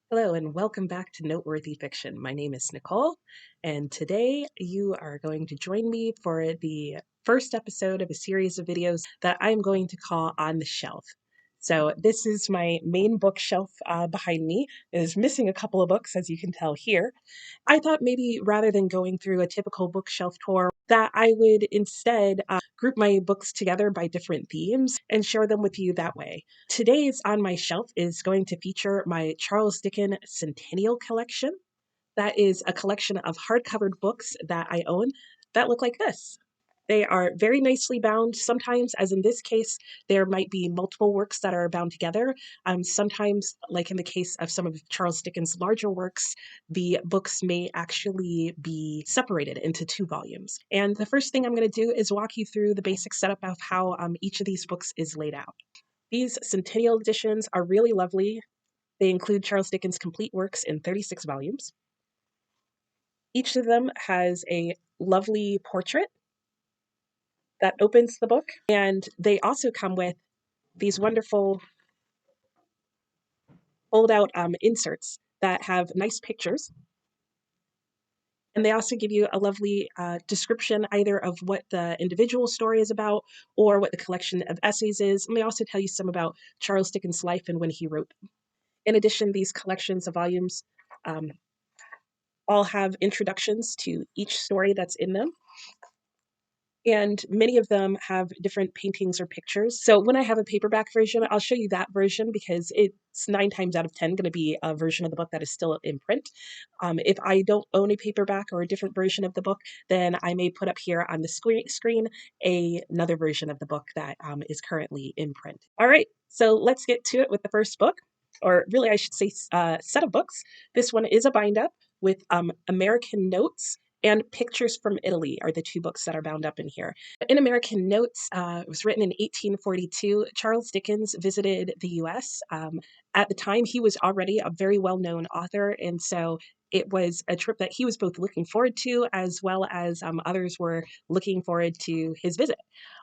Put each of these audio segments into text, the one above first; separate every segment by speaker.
Speaker 1: Hello and welcome back to Noteworthy Fiction. My name is Nicole, and today you are going to join me for the first episode of a series of videos that I'm going to call On the Shelf. So this is my main bookshelf behind me. It is missing a couple of books, as you can tell here. I thought maybe rather than going through a typical bookshelf tour, that I would instead group my books together by different themes and share them with you that way. Today's On My Shelf is going to feature my Charles Dickens Centennial Collection. That is a collection of hardcover books that I own that look like this. They are very nicely bound. Sometimes, as in this case, there might be multiple works that are bound together. Sometimes, like in the case of some of Charles Dickens' larger works, the books may actually be separated into two volumes. And the first thing I'm going to do is walk you through the basic setup of how each of these books is laid out. These Centennial editions are really lovely. They include Charles Dickens' complete works in 36 volumes. Each of them has a lovely portrait that opens the book, and they also come with these wonderful fold-out inserts that have nice pictures. And they also give you a lovely description either of what the individual story is about or what the collection of essays is. And they also tell you some about Charles Dickens' life and when he wrote them. In addition, these collections of volumes all have introductions to each story that's in them. And many of them have different paintings or pictures. So when I have a paperback version, I'll show you that version because it's 9 times out of 10 going to be a version of the book that is still in print. If I don't own a paperback or a different version of the book, then I may put up here on the screen another version of the book that is currently in print. All right, so let's get to it with the first book, or really I should say set of books. This one is a bind up with American Notes and Pictures from Italy are the two books that are bound up in here. In American Notes, it was written in 1842. Charles Dickens visited the US. At the time, he was already a very well-known author, and so it was a trip that he was both looking forward to as well as others were looking forward to his visit.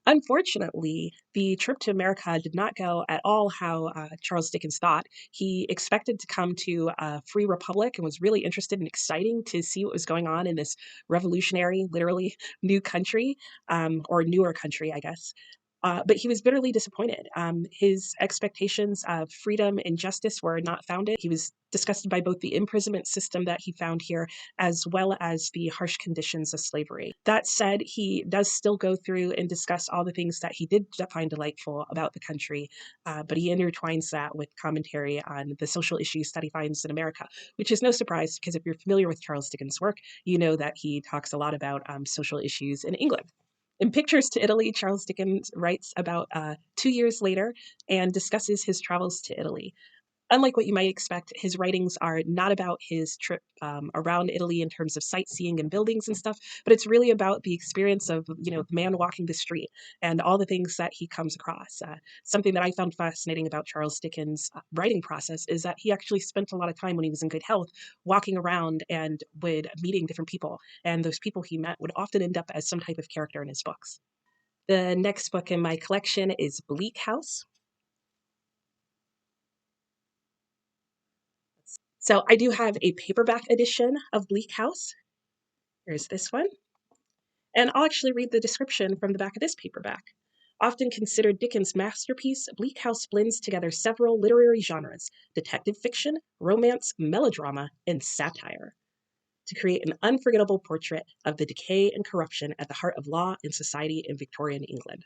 Speaker 1: Unfortunately, the trip to America did not go at all how Charles Dickens thought. He expected to come to a free republic and was really interested and exciting to see what was going on in this revolutionary, literally new country, or newer country, I guess. But he was bitterly disappointed. His expectations of freedom and justice were not founded. He was disgusted by both the imprisonment system that he found here, as well as the harsh conditions of slavery. That said, he does still go through and discuss all the things that he did find delightful about the country, but he intertwines that with commentary on the social issues that he finds in America, which is no surprise because if you're familiar with Charles Dickens' work, you know that he talks a lot about social issues in England. In Pictures to Italy, Charles Dickens writes about 2 years later and discusses his travels to Italy. Unlike what you might expect, his writings are not about his trip around Italy in terms of sightseeing and buildings and stuff, but it's really about the experience of, the man walking the street and all the things that he comes across. Something that I found fascinating about Charles Dickens' writing process is that he actually spent a lot of time when he was in good health walking around and would meeting different people, and those people he met would often end up as some type of character in his books. The next book in my collection is Bleak House. So I do have a paperback edition of Bleak House. Here's this one. And I'll actually read the description from the back of this paperback. Often considered Dickens' masterpiece, Bleak House blends together several literary genres: detective fiction, romance, melodrama, and satire, to create an unforgettable portrait of the decay and corruption at the heart of law and society in Victorian England.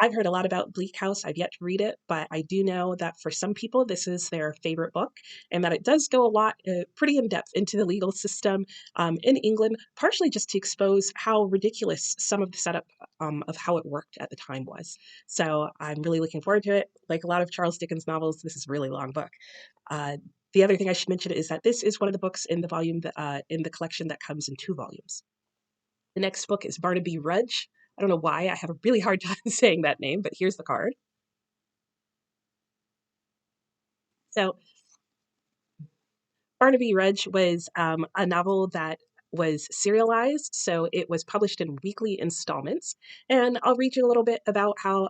Speaker 1: I've heard a lot about Bleak House. I've yet to read it, but I do know that for some people, this is their favorite book, and that it does go a lot, pretty in depth into the legal system in England, partially just to expose how ridiculous some of the setup of how it worked at the time was. So I'm really looking forward to it. Like a lot of Charles Dickens novels, this is a really long book. The other thing I should mention is that this is one of the books in the volume in the collection that comes in 2 volumes. The next book is Barnaby Rudge. I don't know why I have a really hard time saying that name, but here's the card. So Barnaby Rudge was a novel that was serialized, so it was published in weekly installments. And I'll read you a little bit about how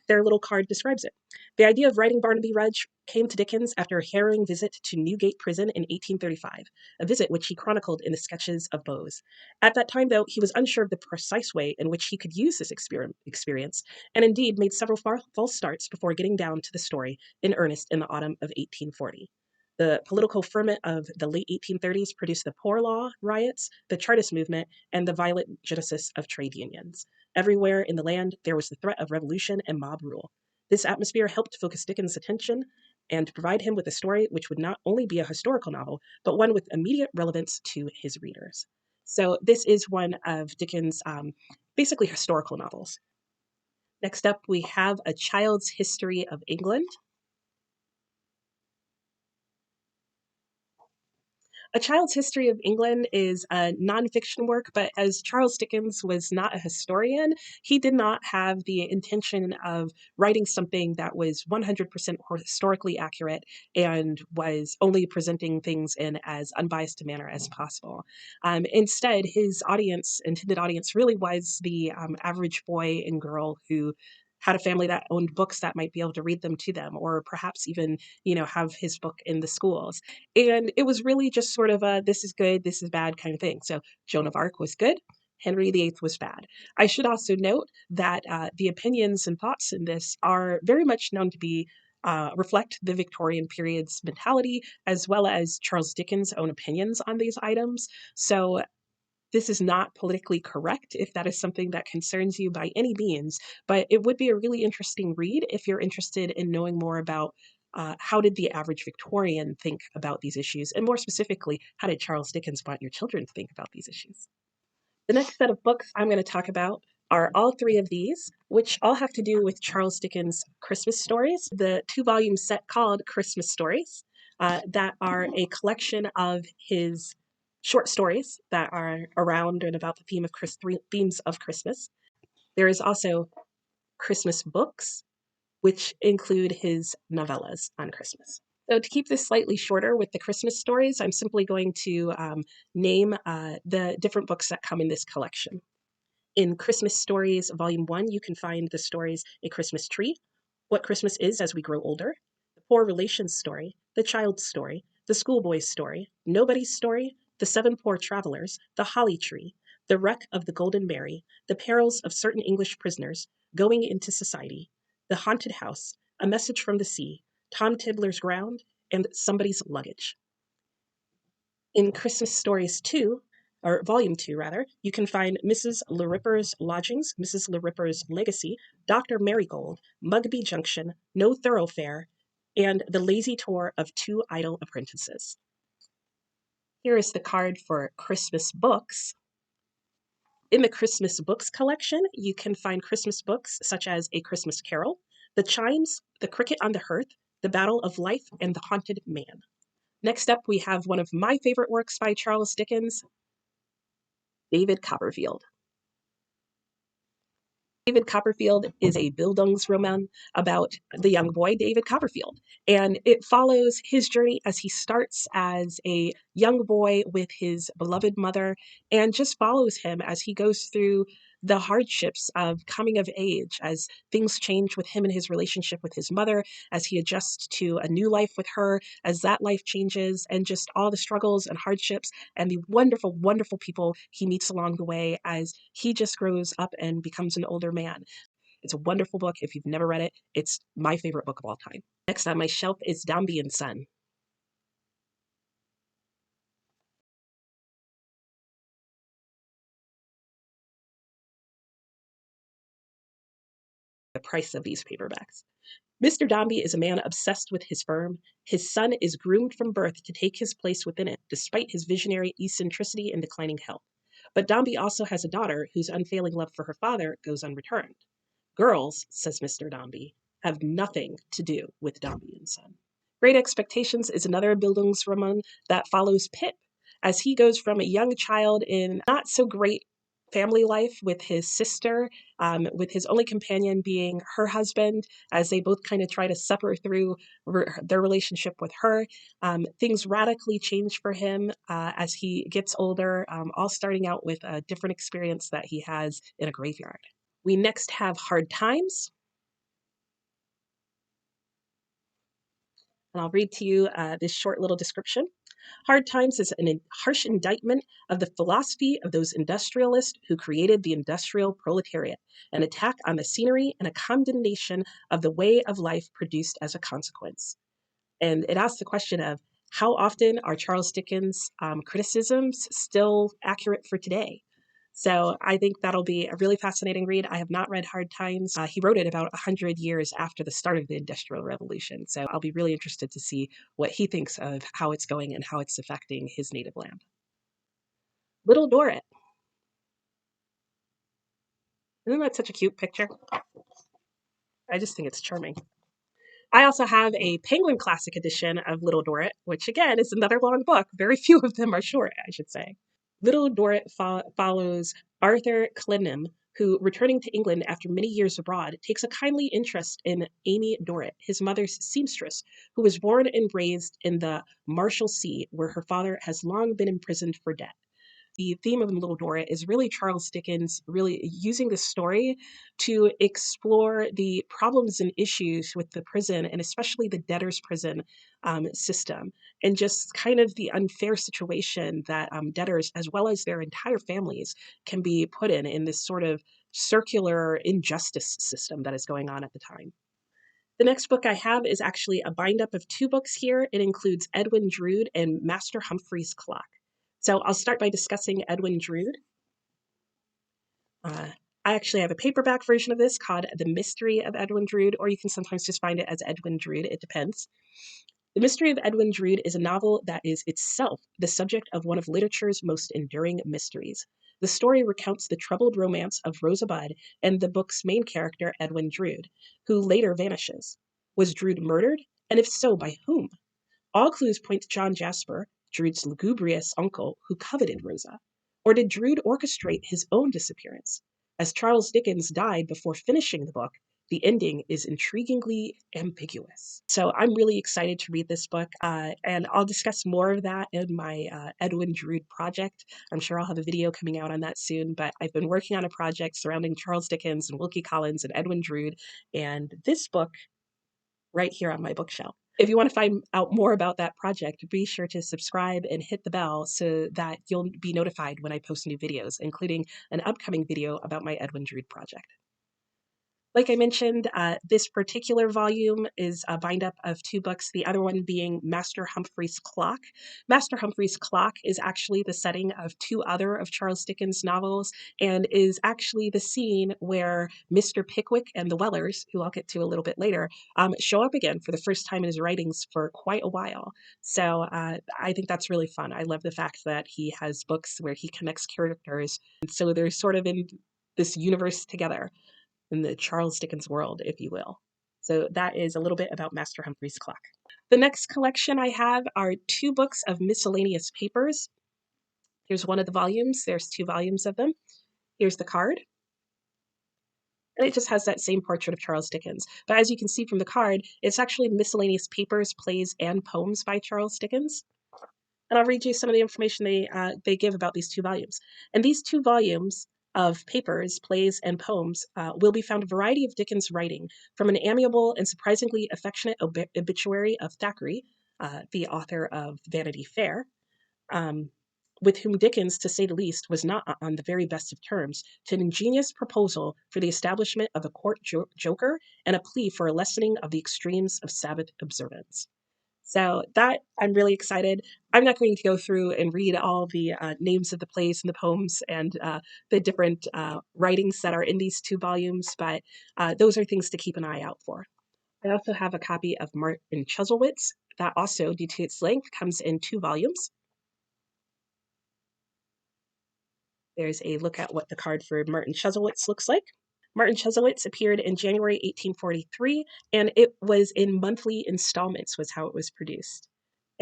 Speaker 1: their little card describes it. The idea of writing Barnaby Rudge came to Dickens after a harrowing visit to Newgate Prison in 1835, a visit which he chronicled in the Sketches of Boz. At that time, though, he was unsure of the precise way in which he could use this experience, and indeed made several false starts before getting down to the story in earnest in the autumn of 1840. The political ferment of the late 1830s produced the Poor Law riots, the Chartist movement, and the violent genesis of trade unions. Everywhere in the land, there was the threat of revolution and mob rule. This atmosphere helped focus Dickens' attention and provide him with a story which would not only be a historical novel, but one with immediate relevance to his readers. So this is one of Dickens' basically historical novels. Next up, we have A Child's History of England. A Child's History of England is a nonfiction work, but as Charles Dickens was not a historian, he did not have the intention of writing something that was 100% historically accurate and was only presenting things in as unbiased a manner as possible. Instead, his intended audience, really was the average boy and girl who had a family that owned books that might be able to read them to them, or perhaps even, have his book in the schools. And it was really just sort of a this is good, this is bad kind of thing. So Joan of Arc was good, Henry VIII was bad. I should also note that the opinions and thoughts in this are very much known to be reflect the Victorian period's mentality, as well as Charles Dickens' own opinions on these items. So this is not politically correct if that is something that concerns you by any means, but it would be a really interesting read if you're interested in knowing more about how did the average Victorian think about these issues, and more specifically, how did Charles Dickens want your children to think about these issues? The next set of books I'm going to talk about are all three of these, which all have to do with Charles Dickens' Christmas stories, the 2-volume set called Christmas Stories, that are a collection of his short stories that are around and about the themes of Christmas. There is also Christmas books, which include his novellas on Christmas. So to keep this slightly shorter with the Christmas stories, I'm simply going to name the different books that come in this collection. In Christmas Stories, Volume 1, you can find the stories A Christmas Tree, What Christmas Is as We Grow Older, The Poor Relations Story, The Child's Story, The Schoolboy's Story, Nobody's Story, The Seven Poor Travelers, The Holly Tree, The Wreck of the Golden Mary, The Perils of Certain English Prisoners, Going into Society, The Haunted House, A Message from the Sea, Tom Tiddler's Ground, and Somebody's Luggage. In Christmas Stories 2, or Volume 2 rather, you can find Mrs. Lirriper's Lodgings, Mrs. Lirriper's Legacy, Dr. Marigold, Mugby Junction, No Thoroughfare, and The Lazy Tour of Two Idle Apprentices. Here is the card for Christmas books. In the Christmas books collection, you can find Christmas books such as A Christmas Carol, The Chimes, The Cricket on the Hearth, The Battle of Life, and The Haunted Man. Next up, we have one of my favorite works by Charles Dickens, David Copperfield. David Copperfield is a Bildungsroman about the young boy David Copperfield, and it follows his journey as he starts as a young boy with his beloved mother, and just follows him as he goes through the hardships of coming of age, as things change with him and his relationship with his mother, as he adjusts to a new life with her, as that life changes, and just all the struggles and hardships and the wonderful, wonderful people he meets along the way as he just grows up and becomes an older man. It's a wonderful book. If you've never read it, it's my favorite book of all time. Next on my shelf is Dombey Son. The price of these paperbacks. Mr. Dombey is a man obsessed with his firm. His son is groomed from birth to take his place within it, despite his visionary eccentricity and declining health. But Dombey also has a daughter whose unfailing love for her father goes unreturned. Girls, says Mr. Dombey, have nothing to do with Dombey and Son. Great Expectations is another Bildungsroman that follows Pip as he goes from a young child in not so great family life with his sister, with his only companion being her husband, as they both kind of try to suffer through their relationship with her. Things radically change for him as he gets older, all starting out with a different experience that he has in a graveyard. We next have Hard Times. And I'll read to you this short little description. Hard Times is a harsh indictment of the philosophy of those industrialists who created the industrial proletariat, an attack on the scenery and a condemnation of the way of life produced as a consequence. And it asks the question of how often are Charles Dickens' criticisms still accurate for today? So I think that'll be a really fascinating read. I have not read Hard Times. He wrote it about 100 years after the start of the Industrial Revolution. So I'll be really interested to see what he thinks of how it's going and how it's affecting his native land. Little Dorritt. Isn't that such a cute picture? I just think it's charming. I also have a Penguin Classic edition of Little Dorritt, which again is another long book. Very few of them are short, I should say. Little Dorritt follows Arthur Clennam, who, returning to England after many years abroad, takes a kindly interest in Amy Dorritt, his mother's seamstress, who was born and raised in the Marshalsea, where her father has long been imprisoned for debt. The theme of Little Dorritt is really Charles Dickens really using the story to explore the problems and issues with the prison, and especially the debtor's prison system, and just kind of the unfair situation that debtors, as well as their entire families, can be put in this sort of circular injustice system that is going on at the time. The next book I have is actually a bind-up of two books here. It includes Edwin Drood and Master Humphrey's Clock. So I'll start by discussing Edwin Drood. I actually have a paperback version of this called The Mystery of Edwin Drood, or you can sometimes just find it as Edwin Drood. It depends. The Mystery of Edwin Drood is a novel that is itself the subject of one of literature's most enduring mysteries. The story recounts the troubled romance of Rosa Budd and the book's main character, Edwin Drood, who later vanishes. Was Drood murdered? And if so, by whom? All clues point to John Jasper, Drood's lugubrious uncle who coveted Rosa. Or did Drood orchestrate his own disappearance? As Charles Dickens died before finishing the book, the ending is intriguingly ambiguous. So I'm really excited to read this book, and I'll discuss more of that in my Edwin Drood project. I'm sure I'll have a video coming out on that soon, but I've been working on a project surrounding Charles Dickens and Wilkie Collins and Edwin Drood, and this book right here on my bookshelf. If you want to find out more about that project, be sure to subscribe and hit the bell so that you'll be notified when I post new videos, including an upcoming video about my Edwin Drood project. Like I mentioned, this particular volume is a bind-up of two books, the other one being Master Humphrey's Clock. Master Humphrey's Clock is actually the setting of two other of Charles Dickens' novels, and is actually the scene where Mr. Pickwick and the Wellers, who I'll get to a little bit later, show up again for the first time in his writings for quite a while. So I think that's really fun. I love the fact that he has books where he connects characters, and so they're sort of in this universe together, in the Charles Dickens world, if you will. So that is a little bit about Master Humphrey's Clock. The next collection I have are two books of miscellaneous papers. Here's one of the volumes. There's two volumes of them. Here's the card. And it just has that same portrait of Charles Dickens. But as you can see from the card, it's actually miscellaneous papers, plays, and poems by Charles Dickens. And I'll read you some of the information they give about these two volumes. And these two volumes of papers, plays, and poems will be found a variety of Dickens' writing, from an amiable and surprisingly affectionate obituary of Thackeray, the author of Vanity Fair, with whom Dickens, to say the least, was not on the very best of terms, to an ingenious proposal for the establishment of a court joker and a plea for a lessening of the extremes of Sabbath observance. So that I'm really excited. I'm not going to go through and read all the names of the plays and the poems and the different writings that are in these two volumes, but those are things to keep an eye out for. I also have a copy of Martin Chuzzlewitz that also, due to its length, comes in two volumes. There's a look at what the card for Martin Chuzzlewitz looks like. Martin Chuzzlewitz appeared in January 1843, and it was in monthly installments was how it was produced.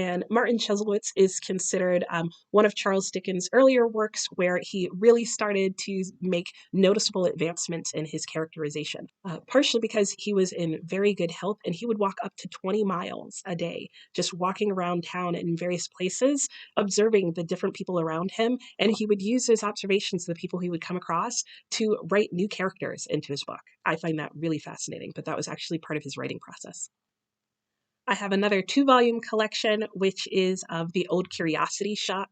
Speaker 1: And Martin Chuzzlewitz is considered one of Charles Dickens' earlier works where he really started to make noticeable advancements in his characterization, partially because he was in very good health and he would walk up to 20 miles a day, just walking around town in various places, observing the different people around him. And he would use his observations of the people he would come across to write new characters into his book. I find that really fascinating, but that was actually part of his writing process. I have another 2-volume collection, which is of The Old Curiosity Shop.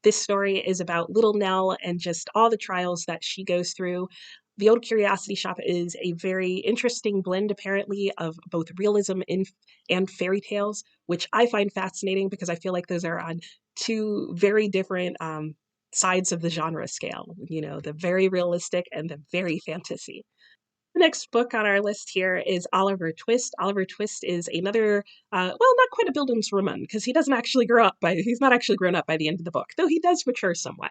Speaker 1: This story is about Little Nell and just all the trials that she goes through. The Old Curiosity Shop is a very interesting blend, apparently, of both realism and fairy tales, which I find fascinating because I feel like those are on two very different sides of the genre scale, the very realistic and the very fantasy. The next book on our list here is Oliver Twist. Oliver Twist is another, not quite a Bildungsroman, because he's not actually grown up by the end of the book, though he does mature somewhat.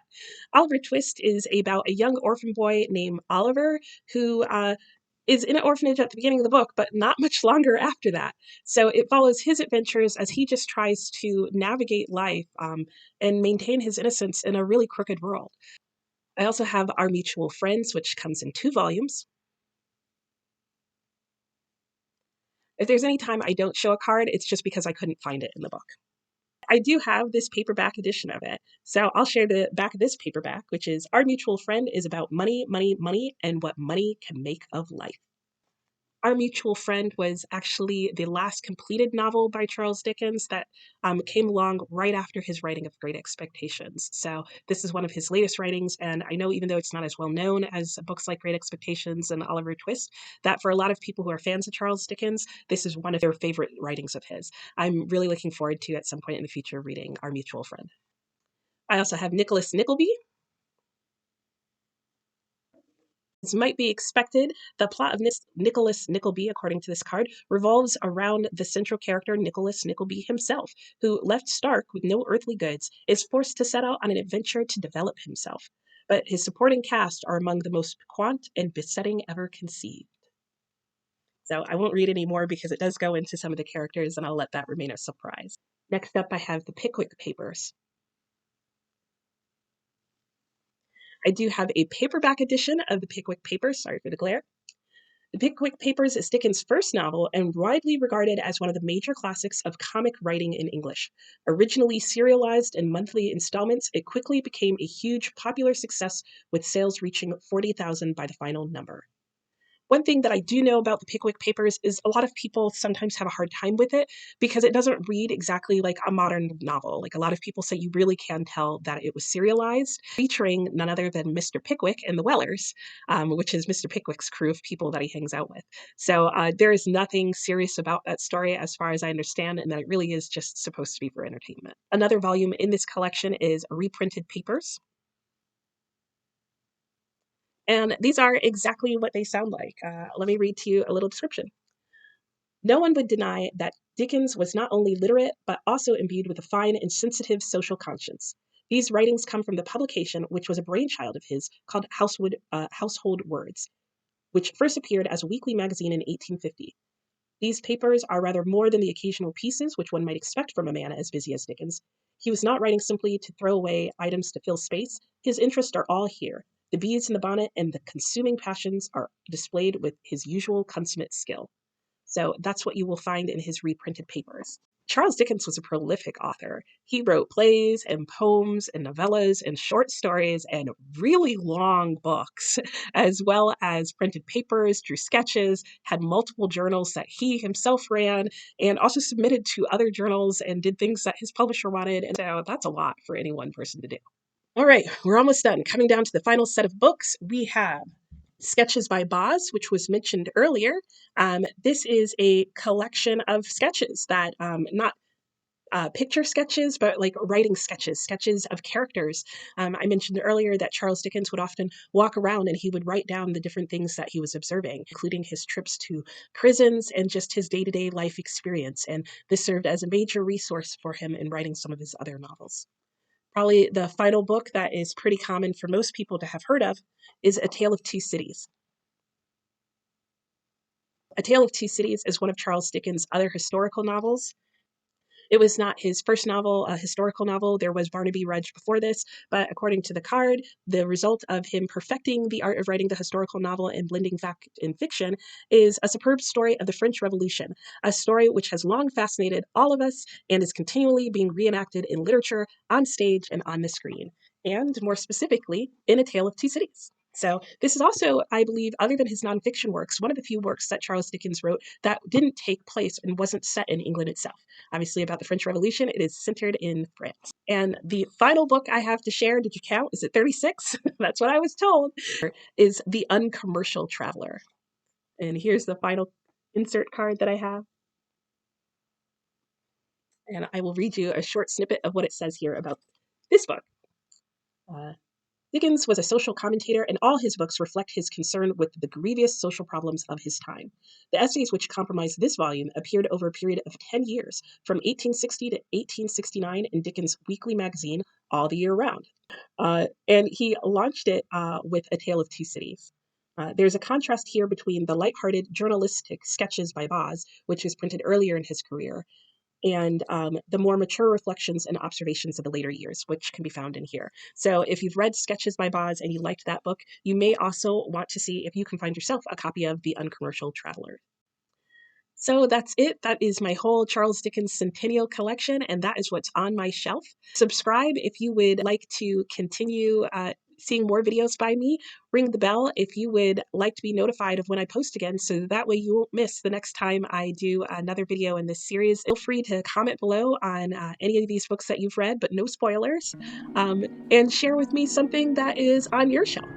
Speaker 1: Oliver Twist is about a young orphan boy named Oliver who is in an orphanage at the beginning of the book, but not much longer after that. So it follows his adventures as he just tries to navigate life and maintain his innocence in a really crooked world. I also have Our Mutual Friends, which comes in 2 volumes. If there's any time I don't show a card, it's just because I couldn't find it in the book. I do have this paperback edition of it, so I'll share the back of this paperback, which is Our Mutual Friend is about money, money, money, and what money can make of life. Our Mutual Friend was actually the last completed novel by Charles Dickens that came along right after his writing of Great Expectations. So this is one of his latest writings, and I know even though it's not as well known as books like Great Expectations and Oliver Twist, that for a lot of people who are fans of Charles Dickens, this is one of their favorite writings of his. I'm really looking forward to, at some point in the future, reading Our Mutual Friend. I also have Nicholas Nickleby. As might be expected, the plot of Nicholas Nickleby, according to this card, revolves around the central character Nicholas Nickleby himself, who, left stark with no earthly goods, is forced to set out on an adventure to develop himself. But his supporting cast are among the most piquant and besetting ever conceived. So I won't read any more because it does go into some of the characters, and I'll let that remain a surprise. Next up, I have the Pickwick Papers. I do have a paperback edition of the Pickwick Papers. Sorry for the glare. The Pickwick Papers is Dickens' first novel and widely regarded as one of the major classics of comic writing in English. Originally serialized in monthly installments, it quickly became a huge popular success with sales reaching 40,000 by the final number. One thing that I do know about the Pickwick Papers is a lot of people sometimes have a hard time with it because it doesn't read exactly like a modern novel. Like, a lot of people say you really can tell that it was serialized, featuring none other than Mr. Pickwick and the Wellers, which is Mr. Pickwick's crew of people that he hangs out with. So there is nothing serious about that story as far as I understand, and that it really is just supposed to be for entertainment. Another volume in this collection is Reprinted Papers. And these are exactly what they sound like. Let me read to you a little description. No one would deny that Dickens was not only literate, but also imbued with a fine and sensitive social conscience. These writings come from the publication, which was a brainchild of his, called Household Words, which first appeared as a weekly magazine in 1850. These papers are rather more than the occasional pieces which one might expect from a man as busy as Dickens. He was not writing simply to throw away items to fill space. His interests are all here. The beads in the bonnet and the consuming passions are displayed with his usual consummate skill. So that's what you will find in his reprinted papers. Charles Dickens was a prolific author. He wrote plays and poems and novellas and short stories and really long books, as well as printed papers, drew sketches, had multiple journals that he himself ran, and also submitted to other journals and did things that his publisher wanted. And so that's a lot for any one person to do. All right, we're almost done. Coming down to the final set of books, we have Sketches by Boz, which was mentioned earlier. This is a collection of sketches that, not picture sketches, but like writing sketches, sketches of characters. I mentioned earlier that Charles Dickens would often walk around and he would write down the different things that he was observing, including his trips to prisons and just his day-to-day life experience. And this served as a major resource for him in writing some of his other novels. Probably the final book that is pretty common for most people to have heard of is A Tale of Two Cities. A Tale of Two Cities is one of Charles Dickens' other historical novels. It was not his first novel, a historical novel. There was Barnaby Rudge before this, but according to the card, the result of him perfecting the art of writing the historical novel and blending fact and fiction is a superb story of the French Revolution, a story which has long fascinated all of us and is continually being reenacted in literature, on stage, and on the screen, and more specifically, in A Tale of Two Cities. So this is also, I believe, other than his nonfiction works, one of the few works that Charles Dickens wrote that didn't take place and wasn't set in England itself. Obviously, about the French Revolution, it is centered in France. And the final book I have to share, did you count? Is it 36? That's what I was told, is The Uncommercial Traveller. And here's the final insert card that I have. And I will read you a short snippet of what it says here about this book. Dickens was a social commentator, and all his books reflect his concern with the grievous social problems of his time. The essays which comprise this volume appeared over a period of 10 years, from 1860 to 1869 in Dickens' weekly magazine, All the Year Round. And he launched it with A Tale of Two Cities. There's a contrast here between the lighthearted journalistic sketches by Boz, which was printed earlier in his career, and the more mature reflections and observations of the later years, which can be found in here. So if you've read Sketches by Boz and you liked that book, you may also want to see if you can find yourself a copy of The Uncommercial Traveller. So that's it. That is my whole Charles Dickens Centennial Collection, and that is what's on my shelf. Subscribe if you would like to continue seeing more videos by me. Ring the bell if you would like to be notified of when I post again, so that way you won't miss the next time I do another video in this series. Feel free to comment below on any of these books that you've read, but no spoilers, and share with me something that is on your shelf.